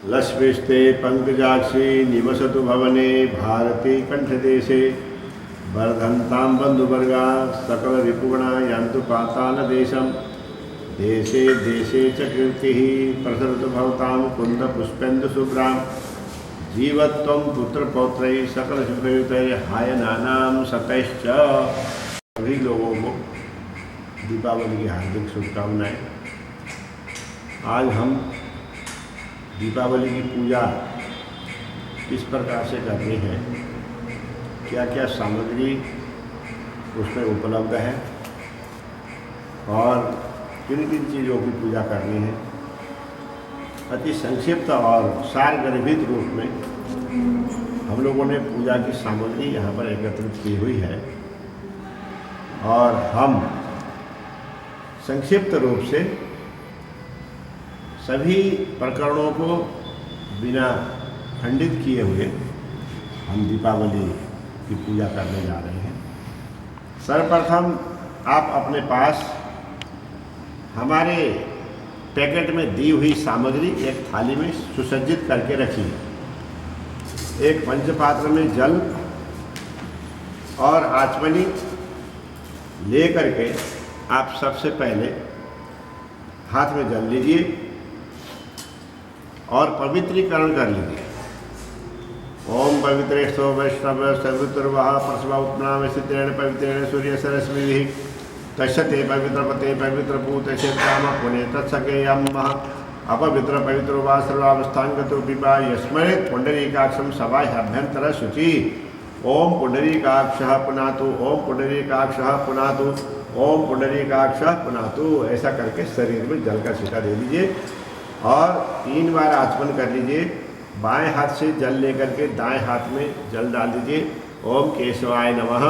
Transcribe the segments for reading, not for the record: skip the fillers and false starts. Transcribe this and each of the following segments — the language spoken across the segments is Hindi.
लक्ष्मीस्ते पंकजाक्षी निवसतु भवने भारती कंठदेशे वर्धन्तां बन्धुवर्गा सकल रिपुगणा यन्तु पातालदेशं देशे देशे च कीर्तिः प्रसरतु भवतां कुन्दपुष्पेन्दुशुभ्रां जीवत्वं पुत्रपौत्रैः सकलसुखयुतैः हायनानां सतैश्च। सभी लोगों को दीपावली की हार्दिक शुभकामनाएं। आज हम दीपावली की पूजा किस प्रकार से करनी है, क्या क्या सामग्री उसमें उपलब्ध है और किन किन चीज़ों की पूजा करनी है, अति संक्षिप्त और सारगर्भित रूप में हम लोगों ने पूजा की सामग्री यहाँ पर एकत्रित की हुई है और हम संक्षिप्त रूप से सभी प्रकरणों को बिना खंडित किए हुए हम दीपावली की पूजा करने जा रहे हैं। सर्वप्रथम आप अपने पास हमारे पैकेट में दी हुई सामग्री एक थाली में सुसज्जित करके रखिए। एक पंचपात्र में जल और आचमनी ले करके आप सबसे पहले हाथ में जल लीजिए और पवित्रीकरण कर लीजिए। ओम पवित्रेष्ठो वैष्णव सर्वतुर्वः प्रसवा उत्पन्नाम सिद्धेन पवित्रेण सूर्य सरस्वती तस्यते पवित्रपते पवित्रपूते काम पुणे तत्सकेयम अपवित्र पवित्रो वा सर्वावस्थांगतो पिबा यस्मरेत् पुंडरीकाक्षं सभाभ्यंतर शुचि। ओम पुंडरीकाक्षः पुनातु, ओम पुंडरीकाक्षः पुनातु, ओम पुंडरीकाक्षः पुनातु। ऐसा करके शरीर में जल का छिटा दे दीजिए और 3 बार आचमन कर लीजिए। बाएं हाथ से जल लेकर के दाएं हाथ में जल डाल दीजिए। ओम केशवाय नमः,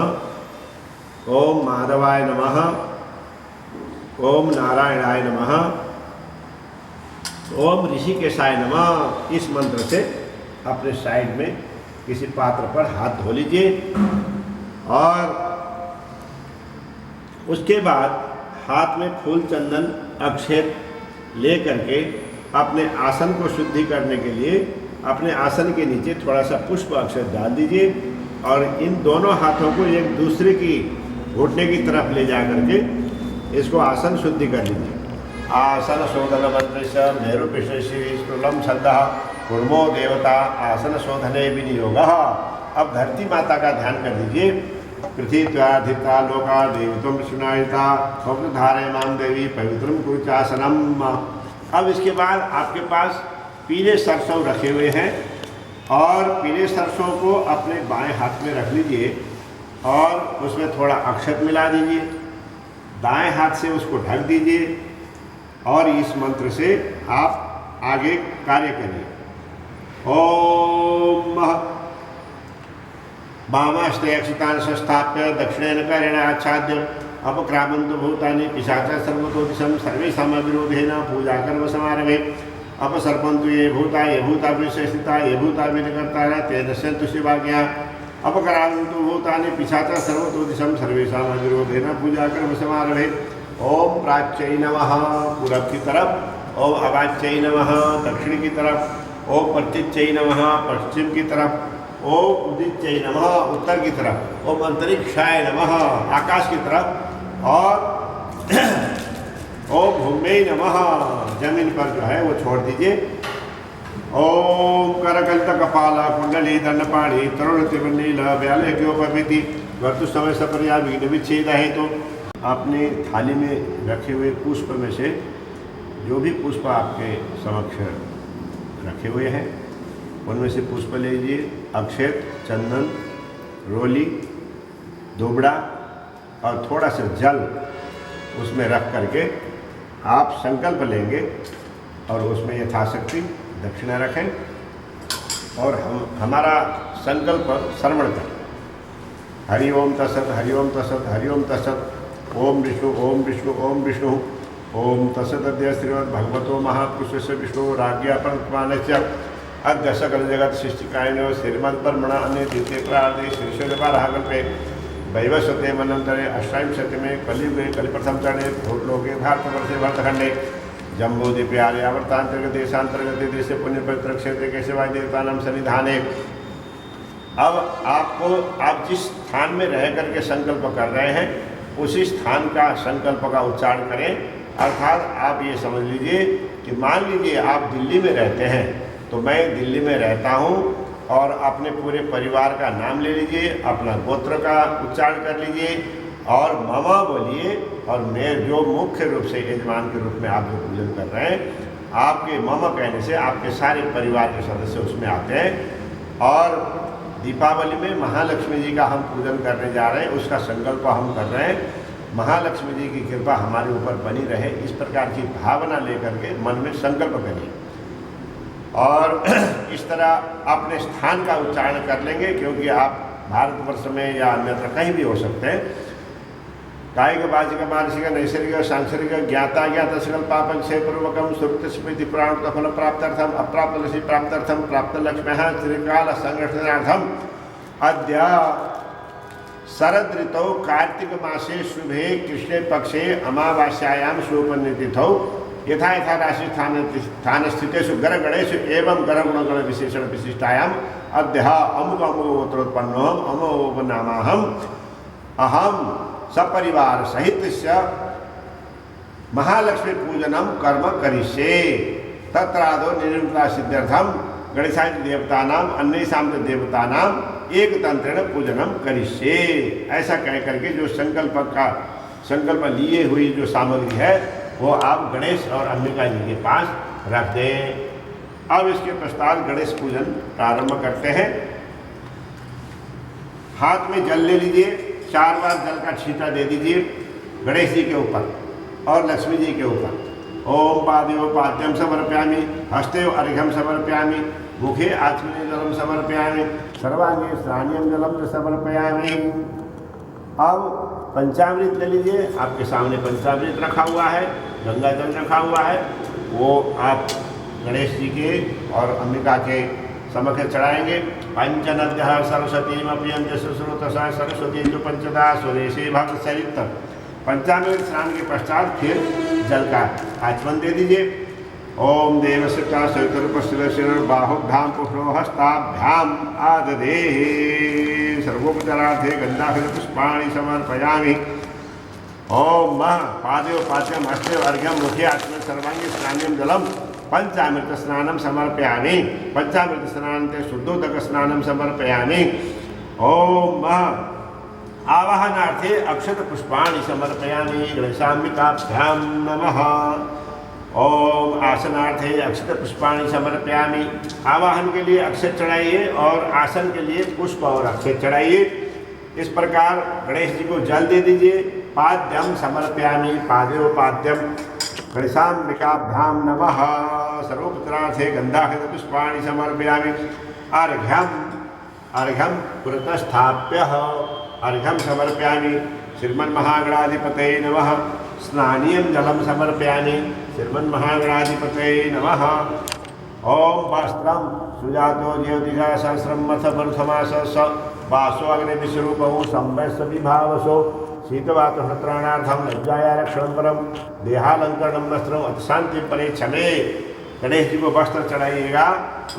ओम माधवाय नमः, ओम नारायणाय नमः, ओम ऋषिकेशाय नमः। इस मंत्र से अपने साइड में किसी पात्र पर हाथ धो लीजिए और उसके बाद हाथ में फूल चंदन अक्षत ले करके अपने आसन को शुद्धि करने के लिए अपने आसन के नीचे थोड़ा सा पुष्प अक्षत डाल दीजिए और इन दोनों हाथों को एक दूसरे की घुटने की तरफ ले जा करके इसको आसन शुद्धि कर लीजिए। आसन शोधन मंत्र मेरुपिशम श्रद्धा कुर्मो देवता आसन शोधने विनियोगः। अब धरती माता का ध्यान कर दीजिए। पृथ्वीत्वाधिता लोका देवितुम सुनायिता स्वप्नधारे मां देवी पवित्रम कुरुचासनम। अब इसके बाद आपके पास पीले सरसों रखे हुए हैं और पीले सरसों को अपने बाएं हाथ में रख लीजिए और उसमें थोड़ा अक्षत मिला दीजिए। दाएं हाथ से उसको ढक दीजिए और इस मंत्र से आप आगे कार्य करिए। ओम वामास्ते अक्षतान् संस्थाप्य दक्षिणेन करेण आच्छाद्य अपक्रामन्तु भूतानि पिशाचा सर्वतो दिशं सर्वेषामविरोधेन पूजाकर्म समारभे। अपसर्पन्तु ये भूता विशेषिता ये भूता विनिकर्तारः ते दश्यन्तु शिवाज्ञा। अपक्रामन्तु भूतानि पिशाचा सर्वतो दिशं सर्वेषामविरोधेन पूजाकर्म समारभे। ओम प्राच्यै नमः पूरब की तरफ, ओम अवाच्यै नमः दक्षिण की तरफ, ओम पश्चिच्यै नमः पश्चिम की तरफ, ओम उदिच्यै नमः उत्तर की तरफ, ओम अंतरिक्षाय नमः आकाश की तरफ और ओम भूम्यै नमः जमीन पर जो है वो छोड़ दीजिए। ओम करकल्त कपाल कुंडली दंडपाणि तरुण त्रिवनील व्यालयोपमिति वर्तु समय सपर्या विघ्न विच्छेद है। तो आपने थाली में रखे हुए पुष्प में से जो भी पुष्प आपके समक्ष रखे हुए हैं उनमें से पुष्प ले लीजिए। अक्षत, चंदन, रोली, दुबड़ा और थोड़ा सा जल उसमें रख करके आप संकल्प लेंगे और उसमें यथाशक्ति दक्षिणा रखें और हमारा संकल्प श्रवण करें। हरि ओम तत्सत, हरि ओम तत्सत, हरि ओम तत्सत। ओम विष्णु, ओम विष्णु, ओम विष्णु। ओम तत्सद्य श्रीमद्भगवतो महापुरुषस्य विष्णु राज्ञा प्रमाणस्य अद्य सकल जगत सृष्टिकायनो श्रीमद्ब्रह्मणा अन्य द्वितीय प्रार्थे श्रीशैलवाराहकल्पे वैवस्वते मन्वन्तरे अष्टाविंशतिमे कलियुगे कलिप्रथम चरणे भूलोके भारतवर्षे भरतखण्डे जम्बूद्वीपे आर्यावर्तांतर्गत देशांतर्गत देश पुण्य पवित्र क्षेत्र के शिवाय देवता नाम सन्निधाने। अब आपको आप जिस स्थान में रह करके संकल्प कर रहे हैं उसी स्थान का संकल्प का उच्चारण करें। अर्थात आप ये समझ लीजिए कि मान लीजिए आप दिल्ली में रहते हैं तो मैं दिल्ली में रहता हूँ और अपने पूरे परिवार का नाम ले लीजिए, अपना गोत्र का उच्चारण कर लीजिए और ममा बोलिए। और मैं जो मुख्य रूप से यजमान के रूप में आप जो पूजन कर रहे हैं, आपके ममा कहने से आपके सारे परिवार के सदस्य उसमें आते हैं। और दीपावली में महालक्ष्मी जी का हम पूजन करने जा रहे हैं, उसका संकल्प हम कर रहे हैं। महालक्ष्मी जी की कृपा हमारे ऊपर बनी रहे, इस प्रकार की भावना लेकर के मन में संकल्प करिए और इस तरह अपने स्थान का उच्चारण कर लेंगे, क्योंकि आप भारतवर्ष में या अन्यत्र कहीं भी हो सकते हैं। कायिक वाचिक मानसिक नैसर्गिक सांसर्गिक ज्ञाता ज्ञात सकल पापन से पूर्वकम सुकृत स्मृति प्राण फल प्राप्त्यर्थम अप्राप्त लक्ष्मी प्राप्त्यर्थम प्राप्त लक्ष्म्य त्रिकाल संरक्षणार्थम अद्य शरद ऋतौ कार्तिक मासे शुभे कृष्णे पक्षे अमावास्यायां शुभनितिथौ यथा यथा राशि स्थान स्थितेषु ग्रह गणेषु एवं ग्रह गुणगण विशेषण विशिष्टायाम अद्य अमुक अमुक गोत्रोत्पन्नोहम अमुक नामाहम अहम सपरिवार सहित महालक्ष्मी पूजनम कर्म करिष्ये तत्रादो निर्विघ्नता सिद्ध्यर्थम गणेशाय देवतानाम अन्येषां देवतानाम एक तंत्रेण पूजनम करिष्ये। ऐसा कह करके जो संकल्प लिए हुई जो सामग्री है वो आप गणेश और अंबिका जी के पास रख दें। अब इसके पश्चात गणेश पूजन प्रारंभ करते हैं। हाथ में जल ले लीजिए, 4 बार जल का छींटा दे दीजिए गणेश जी के ऊपर और लक्ष्मी जी के ऊपर। ओम पादयो पाद्यम समर्पयामि, हस्ते अर्घ्यम समर्पयामि, मुखे आचमने जलम समर्पयामि, सर्वांगे स्नानियम जलम समर्पयामि। अब पंचामृत ले लीजिए, आपके सामने पंचामृत रखा हुआ है, गंगा जल रखा हुआ है, वो आप गणेश जी के और अंबिका के समक्ष चढ़ाएंगे। पंचनद्यः सरस्वतीमप्यन्त सुश्रुतसा सरस्वती जो पंचदा सुरेशे भक्त सहित। पंचामृत स्नान के पश्चात फिर जल का आचमन दे दीजिए। ओम देवस्य सवितुर्पश्चिम बाहुभ्याम पुष्णो हस्ताभ्याम आददेहि सर्वोपचारार्थे गंधाक्षर पुष्पाणि समर्पयामि। ओम पादयो पाद्यम हस्ते अर्घ्यम मुखे आचमन सर्वांगी स्नानियम जलम पंचामृत स्नानम समर्पयामि। पंचामृत स्नानते शुद्धोदक स्नानम समर्पयामि। ओम आवाहनार्थे अक्षत पुष्पाणि समर्पयामि गणेशाम्बिकाभ्याम नमः। ओम आसनार्थे अक्षत पुष्पाणि समर्पयामि। आवाहन के लिए अक्षत चढ़ाइए और आसन के लिए पुष्प और अक्षत चढ़ाइए। इस प्रकार गणेश जी को जल दे दीजिए। पाद्यम समर्पयामि, पादयो पाद्यम गणेशाम्बिकाभ्याम नमः। सर्वपुत्रार्थे गंधाक्षत पुष्पाणि समर्पयामि। अर्घ्यम पुरतस्थाप्य अर्घ्यम समर्पयामि श्रीमन्महागणाधिपतये नमः। स्नानीयं जलम समर्पयामि श्रीमन्महागणाधिपतये नमः। ओम वस्त्रम सुजातो ज्योतिषा सहस्रम मथ प्रथमास स वासो अग्निविश्वरूपौ संवत्स विभावसो शीतवातहत्राणार्थम लज्जाया रक्षणं परम देहालंकरणं वस्त्रम अतिशांति परे क्षमे। गणेश जी को वस्त्र चढ़ाइएगा,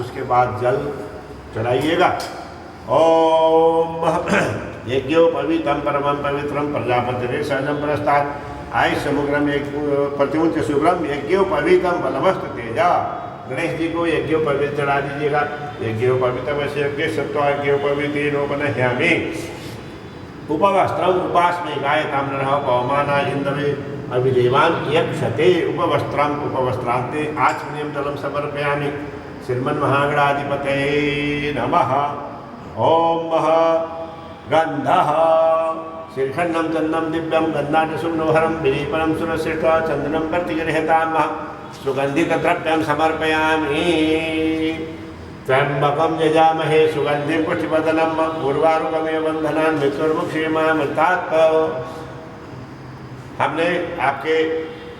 उसके बाद जल चढ़ाइएगा। ओम यज्ञोपवीतं परमं पवित्रं प्रजापतिरे सहजं पुरस्तात् आय समुग्रम एक प्रतिमुच शुभ्रम यज्ञोपवीतं बलमस्त तेजा। गणेश जी को यज्ञोपवीत चढ़ा दीजिएगा। यज्ञोपवीतम यज्ञ सत्वा यज्ञोपवीतेनोपनह्यामि। उपवस्त्रम उपासमे गायताम्रः पवमाना इंद्रे अभिदेवान यक्षते। उपवस्त्रम उपवस्त्रांते आचमनीयं जलं समर्पयामि श्रीमन्महागणाधिपतये नमः। ओम गंधः श्रीखंडम चंदम दिव्यम गंधाचुम्नोहरम विलीपनम सुरश्रेष्ठ चंदनम प्रतिगृह्यताम सुगंधित द्रव्यम समर्पयामि। त्र्यंबकम यजामहे सुगंधिं पुष्टिवर्धनम उर्वारुकमेव बंधनान् मृत्युर्मुक्षेमामृतात्। हमने आपके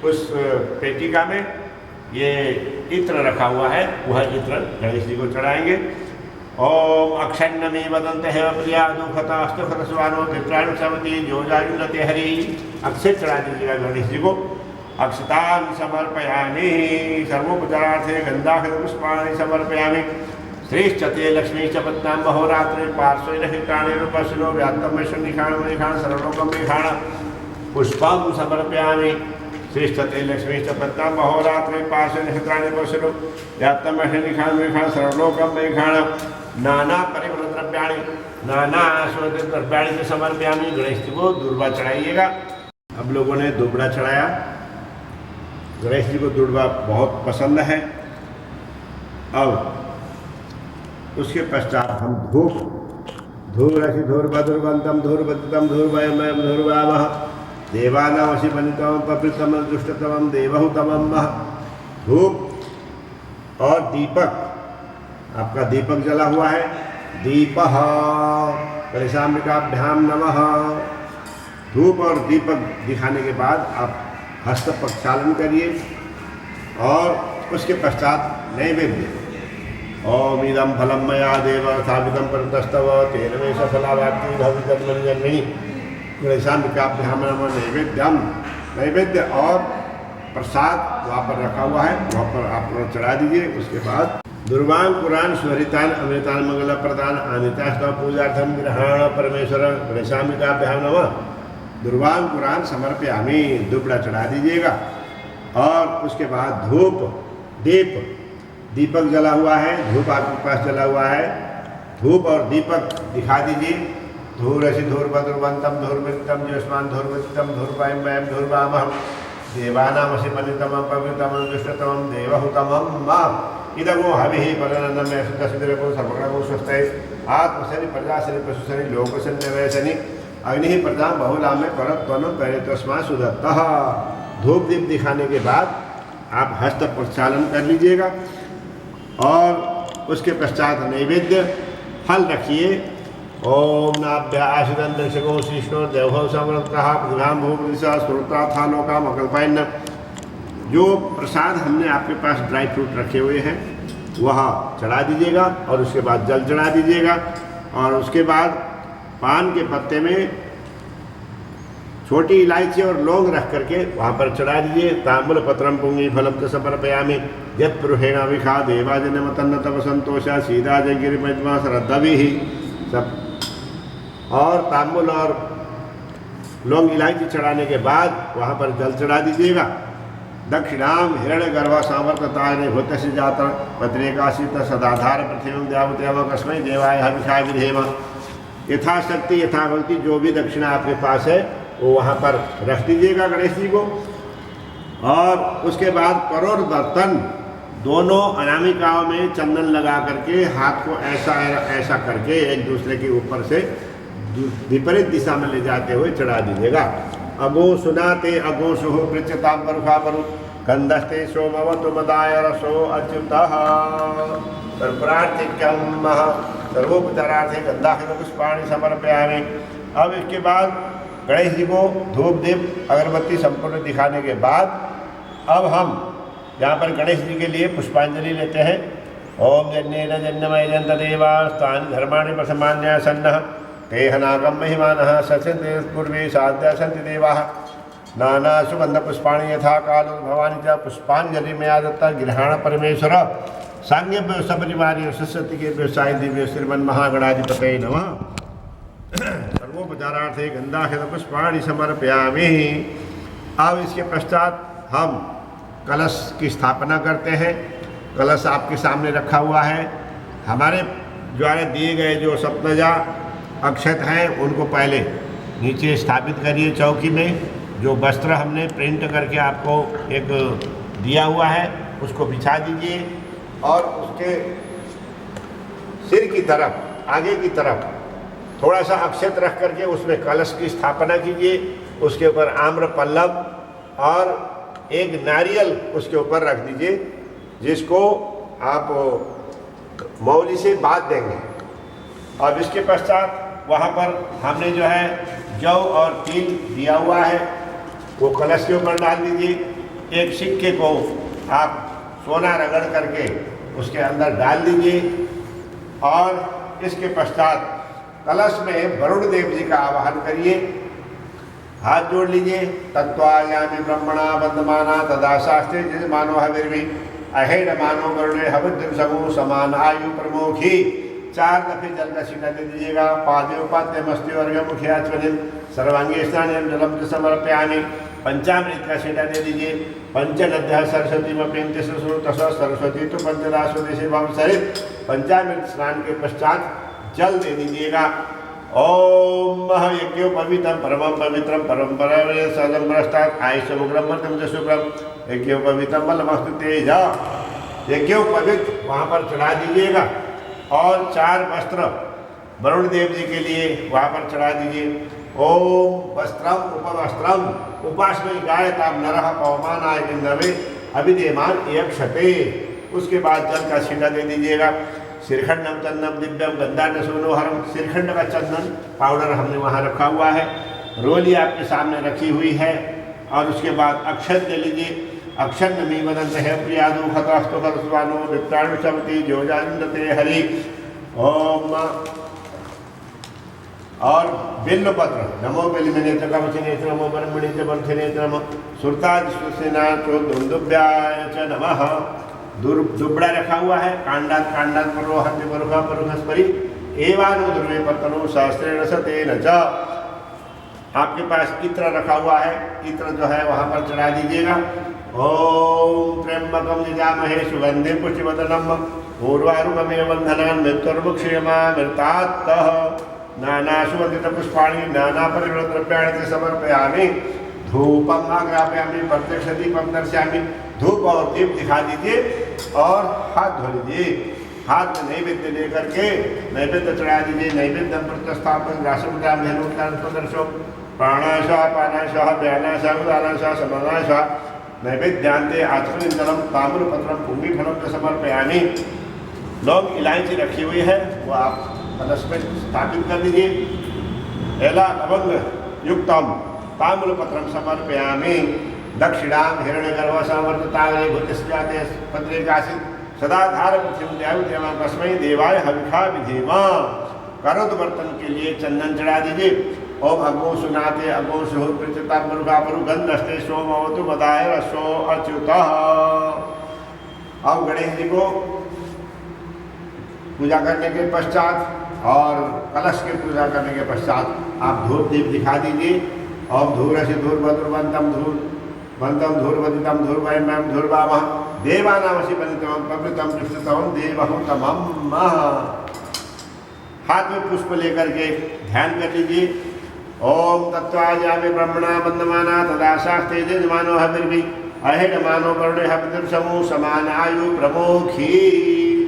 उस पेटिका में ये इत्र रखा हुआ है, वह इत्र गणेश जी को चढ़ाएंगे। ओम अक्षन्नमी वदंते है प्रिया दुखता अस्तुखत स्वानो पित्राणु समति जोजायुलते हरि। अक्षय चढ़ा दीजिएगा गणेश जी को। अक्षतान् समर्पयामि सर्वोपचारार्थे गन्धाक्षतपुष्पाणि समर्पयामि श्रेष्ठ ते लक्ष्मी च पत्नां महोरात्रे पार्श्वे हिताणेरुपशिरो व्यात्तमेषनिखाणमनिखाण सर्वलोकमेखाण पुष्पं समर्पयामि श्रेष्ठ ते लक्ष्मी च पत्नां महोरात्रे पार्श्वे हिताणेरुपशिरो व्यात्तमेषनिखाणमनिखाण सर्वलोकमेखाण नाना परिमलद्रव्याणि नाना द्रव्याणि से समर्पयामि। गणेश जी को दुर्वा चढ़ाइएगा। अब लोगों ने दुबड़ा चढ़ाया। गणेश जी को दुर्वा बहुत पसंद है। अब उसके पश्चात हम धूरसि धूर्वधुर्वंतम धूर्वदितम धूर्वयमयम धूर्वामः देवानामसि वनितमं पवित्रतमं दुष्टतमं देवहुतमं मह। धूप और दीपक, आपका दीपक जला हुआ है। दीपः गणेशाम्बिकाभ्याम नमः। धूप और दीपक दिखाने के बाद आप हस्त प्रक्षालन करिए और उसके पश्चात नैवेद्य ओम इदं फलं मया देव स्थापितं परतस्तव तेन मे सफलावाप्ति भविष्यन्मन्यन्मिनी गणेशाम्बिकाभ्याम नमः। नैवेद्य और प्रसाद वहाँ पर रखा हुआ है, वहाँ पर आप चढ़ा दीजिए। उसके बाद दुर्वां पुराण स्वरितान अमृतान मंगल प्रदान अनितास्तव पूजार्थम ग्रहण परमेश्वर गणेशाम्बिकाभ्याम नमः। दुर्वां पुराण समर्पयामि, दुबड़ा चढ़ा दीजिएगा। और उसके बाद दीपक जला हुआ है, धूप आपके पास जला हुआ है। धूप और दीपक दिखा दीजिए। धूरसि धूर्वधुर्वंतम धूर्वदितम ज्योत्स्नान धूर्वदितम धूर्वामयम धूर्वामः देवानामसि वनितमं पवित्रतमं दुष्टतमं देवहुतमं मम। इदगो हविः परनन्दं सुतसिद्धिरको सर्वगणको स्वस्थये आत्मशनि प्रजाशनि पशुशनि लोकशनि नवयशनि अग्नि प्रजा बहुला में परत्वनं पहले तस्मात् सुदत्तः। धूप दीप दिखाने के बाद आप हस्त प्रक्षालन कर लीजिएगा और उसके पश्चात नैवेद्य फल रखिए। ओम नाभ्या आशिदं दर्शको शिष्णो देवो समृतः प्रतिभां भूपदिशा स्रोता था लोका मकल्पायन। जो प्रसाद हमने आपके पास ड्राई फ्रूट रखे हुए हैं वह चढ़ा दीजिएगा और उसके बाद जल चढ़ा दीजिएगा। और उसके बाद पान के पत्ते में छोटी इलायची और लौंग रख करके वहाँ पर चढ़ा दीजिए। तांबूल पत्रम पुंगी फलम च समर्पयामि यत् पुरुषेण विखा देवाजन्म तन्न तव संतोषा सीधा जयगिरि मजमा श्रद्धवी ही सब। और तांबूल और लौंग इलायची चढ़ाने के बाद वहाँ पर जल चढ़ा दीजिएगा। दक्षिणाम हिरण्य गर्भा सामर्थता ने भूत से जाता पत्रिकाशित सदाधार पृथ्वी देवदेव कस्मै देवाय हविषा विधेम। यथाशक्ति यथाभक्ति जो भी दक्षिणा आपके पास है वो वहाँ पर रख दीजिएगा गणेश जी को। और उसके बाद करोड़ बर्तन दोनों अनामिकाओं में चंदन लगा करके हाथ को ऐसा ऐसा करके एक दूसरे के ऊपर से विपरीत दिशा में ले जाते हुए चढ़ा दीजिएगा। अगो सुनाते अगो सुहो पृच्छताम बरुखा बरु गंधस्ते सोमवतु मदाय रसो अच्युतः प्रार्थिक्यम सर्वोपचारार्थे गंधाक्षत पुष्पाणि समर्पयामि। अब इसके बाद गणेश जी को धूप दीप अगरबत्ती संपूर्ण दिखाने के बाद अब हम यहाँ पर गणेश जी के लिए पुष्पांजलि लेते हैं। ओम जन्येन जन्मय जन्त देवास्तानि धर्माणि प्रथमान्यासन्नः ते हनागम महिमानः सचन्ते पूर्वे साध्या सन्ति देवाः नाना सुगंध पुष्पाणि यथा कालो भवानी च पुष्पांजलि मया दत्ता गृहाण परमेश्वर सांग्य सपरिवार्य सरस्वती के व्यवसाय दिव्य श्रीमन महागणाधिपतये नमः। सर्वोपचारार्थे गंधाक्षत पुष्पाणि समर्पयामि। अब इसके पश्चात हम कलश की स्थापना करते हैं। कलश आपके सामने रखा हुआ है। हमारे द्वारा दिए गए जो सप्तजा अक्षत हैं उनको पहले नीचे स्थापित करिए चौकी में। जो वस्त्र हमने प्रिंट करके आपको एक दिया हुआ है उसको बिछा दीजिए और उसके सिर की तरफ आगे की तरफ थोड़ा सा अक्षत रख करके उसमें कलश की स्थापना कीजिए। उसके ऊपर आम्र पल्लव और एक नारियल उसके ऊपर रख दीजिए जिसको आप मौली से बांध देंगे। और इसके पश्चात वहाँ पर हमने जो है जौ और तिल दिया हुआ है वो कलश के ऊपर डाल दीजिए। एक सिक्के को आप सोना रगड़ करके उसके अंदर डाल दीजिए। और इसके पश्चात कलश में वरुण देव जी का आवाहन करिए। हाथ जोड़ लीजिए। तत्वायामि ब्रह्मणा बंधमाना तदा शास्त्रे यजमानो हविर्भि अहेड मानो वर्णे हविद्र समूह समान आयु प्रमोखी। 4 दफे जल का छींटा दे दीजिएगा। पाद्योपाद्य मस्ति वर्ग मुखियाचवनिम सर्वांगे स्नान जलम समर्पयामि। पंचामृत का छींटा दे दीजिए। पंचनद्य सरस्वती मपेंद्य तस सरस्वती तो पंचदासो देशे भव सरित। पंचामृत स्नान के पश्चात जल दे दीजिएगा। ओम यज्ञोपवीतं परमं पवित्रं परम्परावे सदं भ्रष्टात् आयुष्यमुग्रं वर्तम शुक्रम यज्ञोपवीतं बलमस्तु तेज। यज्ञोपवीत वहाँ पर चढ़ा दीजिएगा और 4 वस्त्र वरुण देव जी के लिए वहाँ पर चढ़ा दीजिए। ओम वस्त्रम उपवस्त्रम उपासमयी गायताम नरः पवमानाय इंद्रवे अभिदेमान यक्षते। उसके बाद जल का छींटा दे दीजिएगा। श्रीखंडम चंदनम दिव्यम गंधाढ़ सोनोहरम। श्रीखंड का चंदन पाउडर हमने वहाँ रखा हुआ है। रोली आपके सामने रखी हुई है। और उसके बाद अक्षत ले लीजिए। अक्षर नमी वदंत है प्रियादु खतस्तु खतस्वानो विप्राणु शमति जोजानते हरि। ओम और बिल्वपत्र नमो बिल्वनेत्र कवचनेत्र नमो ब्रह्मणेत्र बंधनेत्र नमः सुरताज सुसेनाचो दुंदुभ्याय च नमः। दुबड़ा रखा हुआ है। कांडात कांडात परोहन्य परुखा परुखस्परि एवानो दुर्वे पत्तनो सहस्रेण सतेन च। आपके पास इत्र रखा हुआ है। इत्र जो है वहाँ पर चढ़ा दीजिएगा। ओम त्र्यंबकम यजामहे सुगंधि पुष्टिवर्धनम पूर्वारुकमेव बंधनान् मृत्युर्मुक्षेमामृतात्तः नानासुगंधित पुष्पाणि नाना परिमलद्रव्याणि च समर्पयामि। धूपम आग्रापयामि प्रत्यक्ष दीपम दर्शयामि। धूप और दीप दिखा दीजिए और हाथ धो लीजिए। हाथ में नैवेद्य लेकर के नैवेद्य चढ़ा दीजिए। नैवेद्य प्रत्यस्थापन राष्ट्रपति प्रदर्शो प्राणाशा पानाशा व्यानाशा उदानाशा समानाशा नैवेद्यांते आचमन जलम ताम्रपत्रम भूमिफलम च समर्पयामि। लौंग इलायची रखी हुई है वो आप कलश में स्थापित कर दीजिए। एला लवंग युक्तम ताम्रपत्रम समर्पयामि। दक्षिणाम हिरण्यगर्भ संवर्तताग्रे भूतस्याते पत्रे कासित सदाधार पृथ्वी देवदेवा तस्मै देवाय हविषा विधेमा। करोद बर्तन के लिए चंदन चढ़ा दीजिए। ओम अगो सुनाते अगो सुहृद प्रचिता मुर्गा परु गंधस्ते सोम अवतु बदाय रसो अच्युतः। अब गणेश जी को पूजा करने के पश्चात और कलश की पूजा करने के पश्चात आप धूप दीप दिखा दीजिए। ओम धूरसि धूर्वधुर्वंतम धूर्वदितम धूर्वयम धूर्वामः देवानामसि पनितम पवित्रम पृष्ठतम देवहुतमम्। हाथ में पुष्प लेकर के ध्यान कर लीजिए। ओम तत्वायामि ब्रह्मणा बंधमाना तदा शास्त्रे यजमानो हविर्भि अहेडमानो वर्णे हविर् समूह समान आयु प्रमोखी।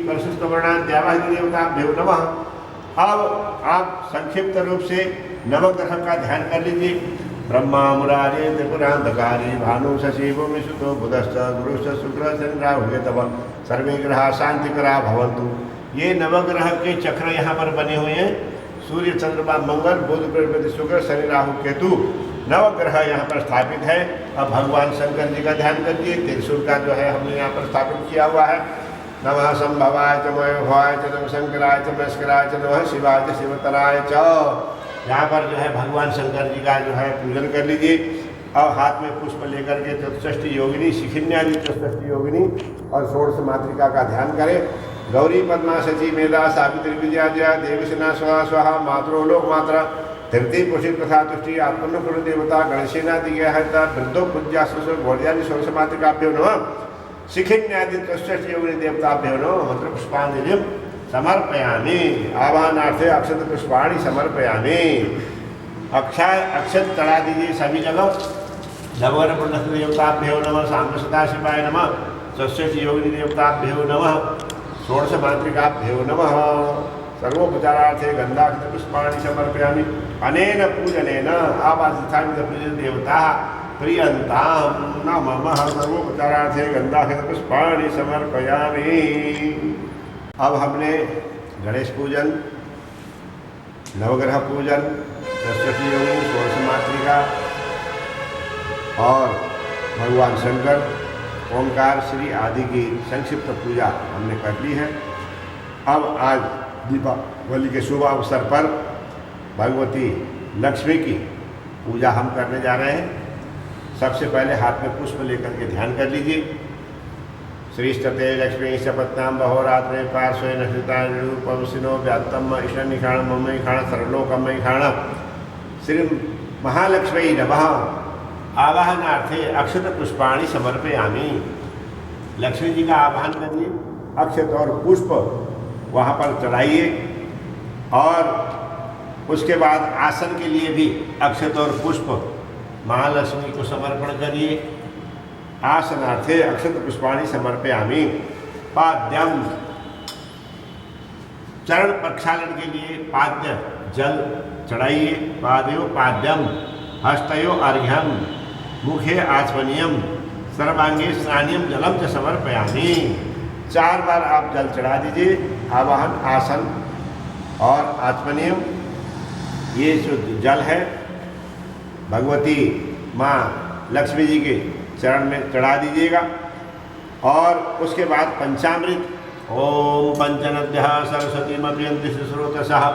परिशिष्ट वर्णाद्यावाहि देवताभ्यो नमः। अब आप संक्षिप्त रूप से नवग्रह का ध्यान कर लीजिए। ब्रह्मा मुरारे त्रिपुरांधकारी भानु शशि भूमि सुतो बुधश्च गुरुश्च शुक्र शनि राहु केतवः सर्वे ग्रहा शांतिकरा भवन्तु। ये नवग्रह के चक्र यहाँ पर बने हुए हैं। सूर्य चंद्रमा मंगल बुध बृहस्पति शुक्र शनि राहु केतु नवग्रह यहाँ पर स्थापित है। अब भगवान शंकर जी का ध्यान करिए। त्रिशूल का जो है हमने यहाँ पर स्थापित किया हुआ है। नमः संभवाय च मयोभवाय च नमः शंकराय च मस्कराय च नमः शिवाय च शिवतराय च। यहाँ पर जो है भगवान शंकर जी का जो है पूजन कर लीजिए। और हाथ में पुष्प लेकर के चतुष्टि योगिनी शिखिन्यादि चतुष्टि योगिनी और षोडश मातृका का ध्यान करें। गौरी पद्मा शची मेधा सावित्री विजया जया देवसेना स्वाहा स्वाहा मातरो लोक मात्रा धरती पुषित तथा तुष्टि आत्मन कुल देवता गणेशेनादि वृद्धो पूज्या घोड़ियादि षोडश मातृकाभ्यो नमः शिखिन्यादि चतुष्टि योगिनी देवताभ्यो नमः मंत्र पुष्पांजलिं समर्पयामि। आवाहनार्थे अक्षत पुष्पाणि समर्पयामि। अक्षत चढ़ा दीजिए सभी जगह। नवग्रह पुण्य देवताभ्यो नमः सांब सदाशिवाय नमः चतुष्टि योगिनी देवताभ्यो नमः षोडश मातृकाभ्यो नमः। सर्वोपचारार्थे गंधाक्षत पुष्पाणि समर्पयामि। अनेन पूजनेन आवासितानि पूजित देवता प्रियंतां नमः। सर्वोपचारार्थे गंधाक्षत पुष्पाणि समर्पयामि। अब हमने गणेश पूजन नवग्रह पूजन सरस्वती योगिनी षोडश मातृका और भगवान शंकर ओंकार श्री आदि की संक्षिप्त पूजा हमने कर ली है। अब आज दीपावली के शुभ अवसर पर भगवती लक्ष्मी की पूजा हम करने जा रहे हैं। सबसे पहले हाथ में पुष्प लेकर के ध्यान कर लीजिए। श्रीष्टते लक्ष्मी शपथनाम बहोरात्रे पार्श्वे नक्षितारूपवसिनो व्यात्तम ईशनिखाण ममईखाण सर्वलोकमईखाण श्री महालक्ष्मी नमः। आवाहनार्थे अक्षत पुष्पाणि समर्पयामि। लक्ष्मी जी का आवाहन करिए, अक्षत और पुष्प वहाँ पर चढ़ाइए और उसके बाद आसन के लिए भी अक्षत और पुष्प महालक्ष्मी को समर्पण करिए। आसनार्थे अक्षत पुष्पाणि समर्पयामि। पाद्यम, चरण प्रक्षालन के लिए पाद्य जल चढ़ाइए। पादयो पाद्यम, हस्तयो अर्घ्यम, मुखे आचमनीयम, सर्वांगे स्नानियम जलम च समर्पयामि। 4 बार आप जल चढ़ा दीजिए। आवाहन, आसन और आचमनीयम, ये जो जल है भगवती माँ लक्ष्मी जी के चरण में चढ़ा दीजिएगा। और उसके बाद पंचामृत, ओम पंचनद्यः सरस्वतीमभियन्ति स्रोतसः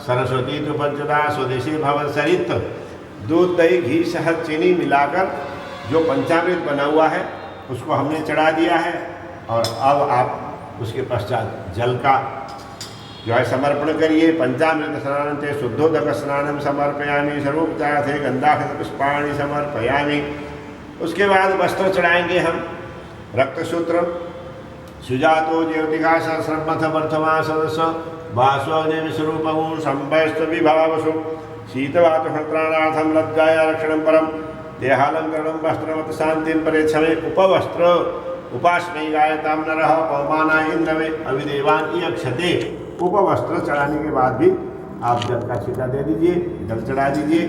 सरस्वती तो पंचदा स्वदेशी भवन सरित। दूध दही घी शहद चीनी मिलाकर जो पंचामृत बना हुआ है उसको हमने चढ़ा दिया है। और अब आप उसके पश्चात जल का जो है समर्पण करिए। पंचामृत स्नानन्ते शुद्धोदक स्नानम समर्पयामि, सर्वोपचारे गंधाक्षत पुष्पाणि समर्पयामि। उसके बाद वस्त्र चढ़ाएंगे हम। रक्तसूत्र, सुजातो ज्योतिका सहस्रमथ वर्धमान सदस्य वास्वग्नि विश्वरूपं संभयस्त विभावसु शीतवातुषत्राणार्थं लज्जाया रक्षणं परम देहालंकरणं वस्त्रवत् शांतिं परेक्षमे उपवस्त्र उपासने गायतां नरः पवमाना इंद्रवे अविदेवान इयक्षते। उपवस्त्र चढ़ाने के बाद भी आप जल का छींटा दे दीजिए, जल चढ़ा दीजिए।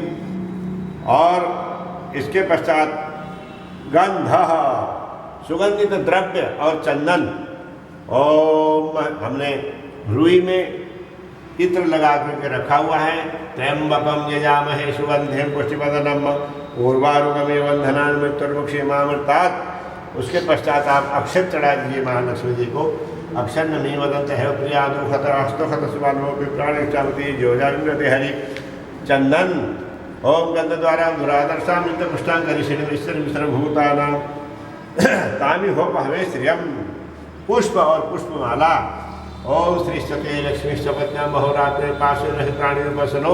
और इसके पश्चात गंध, सुगंधित द्रव्य और चंदन। ओम, हमने रुई में इत्र लगा करके रखा हुआ है। त्र्यंबकम यजामहे सुगंधिम पुष्टिवर्धनम उर्वारुकमेव वंदनान् मृत्युर्मुक्षेमामृतात्। उसके पश्चात आप अक्षत चढ़ा दीजिए महालक्ष्मी जी को। अक्षर नहीं वदंत है प्रिया दुखत अस्तुखत सुबानो विप्राणिष्टामति जोजाविन्द्रते हरि। चंदन, ओम गंध द्वारा दुरादर्शा मृत पुष्टांगरिषिण विश्र विश्रभूतानां तानि हो हमें श्रियम। पुष्प और पुष्पमाला, ओम श्रीष्टते लक्ष्मी शपथनाम बहोरात्रे पार्श्वे नक्षत्राणिर्वसनो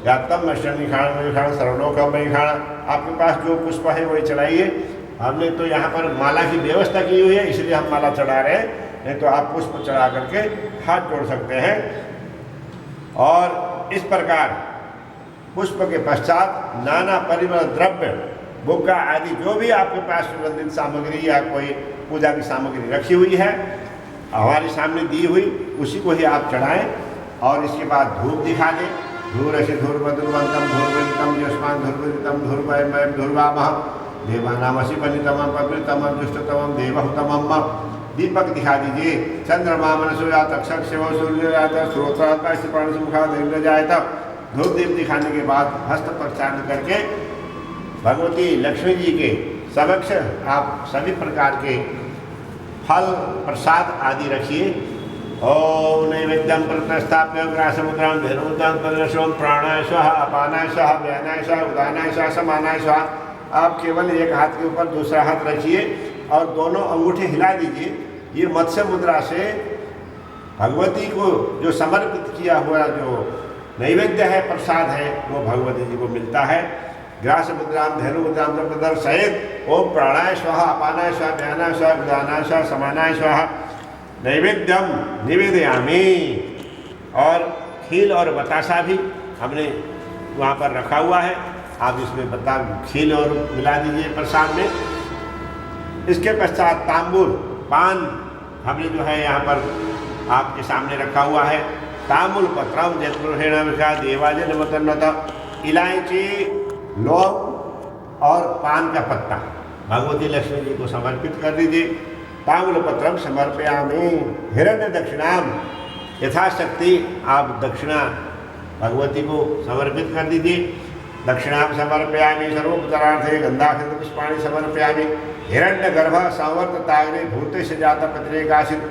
व्यात्तम ईशनिखाण सर्वलोकमईखाण। आपके पास जो पुष्प है वही चढ़ाइए। हमने तो यहाँ पर माला की व्यवस्था की हुई है, इसलिए हम माला चढ़ा रहे हैं। नहीं तो आप पुष्प चढ़ा करके हाथ जोड़ सकते हैं। और इस प्रकार पुष्प के पश्चात नाना परिमल द्रव्य, बुग्गा आदि जो भी आपके पास सुगंधित सामग्री या कोई पूजा की सामग्री रखी हुई है हमारे सामने दी हुई, उसी को ही आप चढ़ाएं। और इसके बाद धूप दिखा दें। धूरशि धूर्वधुर्वंतम धूर्वंतम यस्मान धूर्वदितम धूर्वयमयम धूर्वामहम देवानामसि बलितमं पवित्रतमं दुष्टतमं देवहुतमं। दीपक दिखा दीजिए। चंद्रमा मनसो यात अक्षर शिव सूर्य यात स्रोत्रात्मा प्राण मुखाद इंद्र जायत। धूप दीप दिखाने के बाद हस्त प्रक्षालन करके भगवती लक्ष्मी जी के समक्ष आप सभी प्रकार के फल प्रसाद आदि रखिए। ओम नैवेद्यम प्रतिष्ठाप्य ग्रासमुद्रां धनुमुद्रां प्रदर्शोम प्राणाय स्वाहा अपानाय स्वाहा व्यानाय स्वाहा उदानाय स्वाहा समानाय स्वाहा। आप केवल एक हाथ के ऊपर दूसरा हाथ रखिए और दोनों अंगूठे हिला दीजिए। ये मत्स्य मुद्रा से भगवती को जो समर्पित किया हुआ जो नैवेद्य है, प्रसाद है, वो भगवती जी को मिलता है। ग्रास मुद्रां धेनु मुद्रां प्रदर्शयेत्। ओम प्राणाय स्वाहा अपानाय स्वाहा व्यानाय स्वाहा उदानाय स्वाहा समानाय स्वाहा नैवेद्यम निवेदयामि। और खील और बतासा भी हमने वहाँ पर रखा हुआ है। आप इसमें खील और मिला दीजिए प्रसाद में। इसके पश्चात तांबूल पान हमने जो है यहाँ पर आपके सामने रखा हुआ है। तांबूल पत्रम जत्रुषेण विषा देवाजय नमतन्नत। इलायची, लौंग और पान का पत्ता भगवती लक्ष्मी जी को समर्पित कर दीजिए। तांबूल पत्रम समर्पयामि। हिरण्य दक्षिणाम, यथाशक्ति आप दक्षिणा भगवती को समर्पित कर दीजिए। दक्षिणाम समर्पयामि। सर्वोपचारार्थे गंधाक्षत पुष्पाणि समर्पयामि। हिरण्यगर्भ संवर्तताग्रे भूतेश जात पत्रेकाशित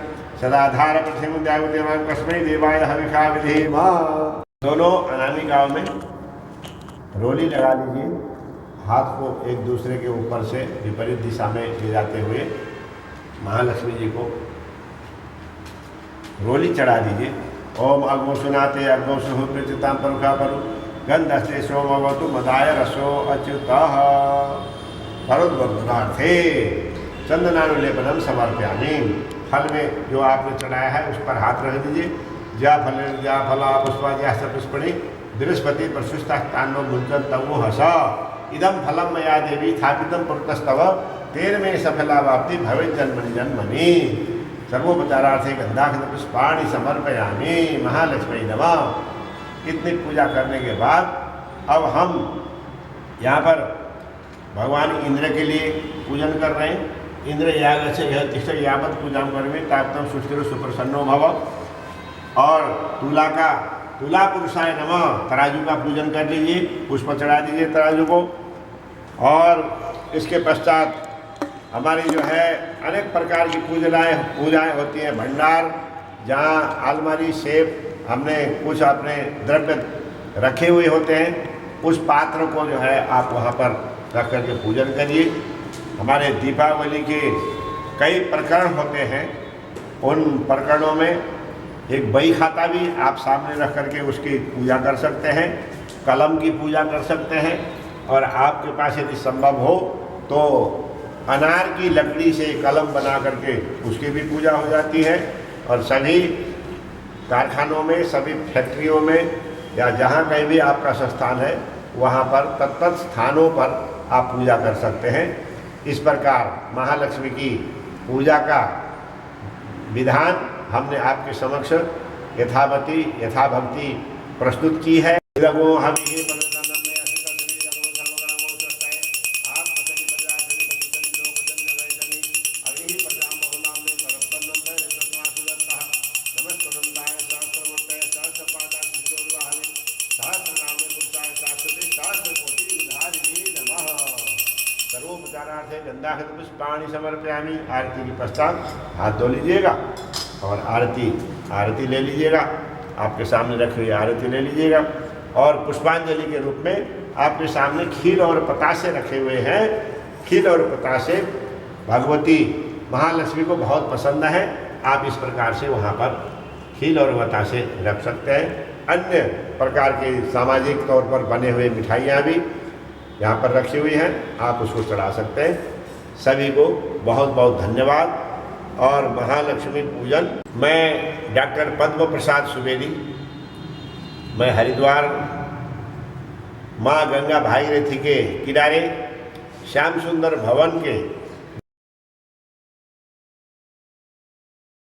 सदाधार पृथ्वी देवदेवान कस्मै देवाय हविषा विधेम। दोनों अनामिकाओं में रोली लगा लीजिए, हाथ को एक दूसरे के ऊपर से विपरीत दिशा में ले जाते हुए महालक्ष्मी जी को रोली चढ़ा दीजिए। ओम अग्मो सुनाते अग्मो सुहु प्रचिताम परुखा परु गंधस्ते सोमवतु मदाय रसो अच्युतः परोद्वर्धनार्थे चंदनानुलेपनम समर्पयामि। फल में जो आपने चढ़ाया है उस पर हाथ रख दीजिए। ज्या फला पुष्पा ज्या पुष्पणि बृहस्पति प्रसुस्तान्नो मुंचन तवो हस इदम फलम मया देवी स्थापितम पुरतस्तव तेन में सफला वाप्ति भवे जन्मनि जन्मनि। सर्वोपचारार्थे गंधाक्षत पुष्पाणि समर्पयामि महालक्ष्मी नमः। इतनी पूजा करने के बाद अब हम यहाँ पर भगवान इंद्र के लिए पूजन कर रहे हैं। इंद्र याग से यह तिष्ठ यावत पूजा करवे ताप्तम सुष्ठिर सुप्रसन्नो भव। और तुला पुरुषाय नमः तराजू का पूजन कर लीजिए, पुष्प चढ़ा दीजिए तराजू को। और इसके पश्चात हमारी जो है अनेक प्रकार की पूजाएँ होती हैं। भंडार जहाँ अलमारी सेब हमने कुछ अपने द्रव्य रखे हुए होते हैं, उस पात्र को जो है आप वहाँ पर रख करके पूजन करिए। हमारे दीपावली के कई प्रकरण होते हैं, उन प्रकरणों में एक बही खाता भी आप सामने रख करके उसकी पूजा कर सकते हैं, कलम की पूजा कर सकते हैं। और आपके पास यदि संभव हो तो अनार की लकड़ी से कलम बना करके उसकी भी पूजा हो जाती है। और सभी कारखानों में, सभी फैक्ट्रियों में या जहाँ कहीं भी आपका संस्थान है वहाँ पर तत्त स्थानों पर आप पूजा कर सकते हैं। इस प्रकार महालक्ष्मी की पूजा का विधान हमने आपके समक्ष यथाभक्ति प्रस्तुत की है। गंधाक्षत पुष्पाणि समर्पयामि। आरती के पश्चात हाथ धो लीजिएगा और आरती ले लीजिएगा। आपके सामने रखी हुई आरती ले लीजिएगा। और पुष्पांजलि के रूप में आपके सामने खील और पतासे रखे हुए हैं। खील और पतासे भगवती महालक्ष्मी को बहुत पसंद है। आप इस प्रकार से वहाँ पर खील और बतासे रख सकते हैं। अन्य प्रकार के सामाजिक तौर पर बने हुए मिठाइयाँ भी यहाँ पर रखी हुई हैं, आप उसको चढ़ा सकते हैं। सभी को बहुत बहुत धन्यवाद। और महालक्ष्मी पूजन, मैं डॉक्टर पद्म प्रसाद सुवेदी, मैं हरिद्वार माँ गंगा भागीरथी के किनारे श्याम सुंदर भवन के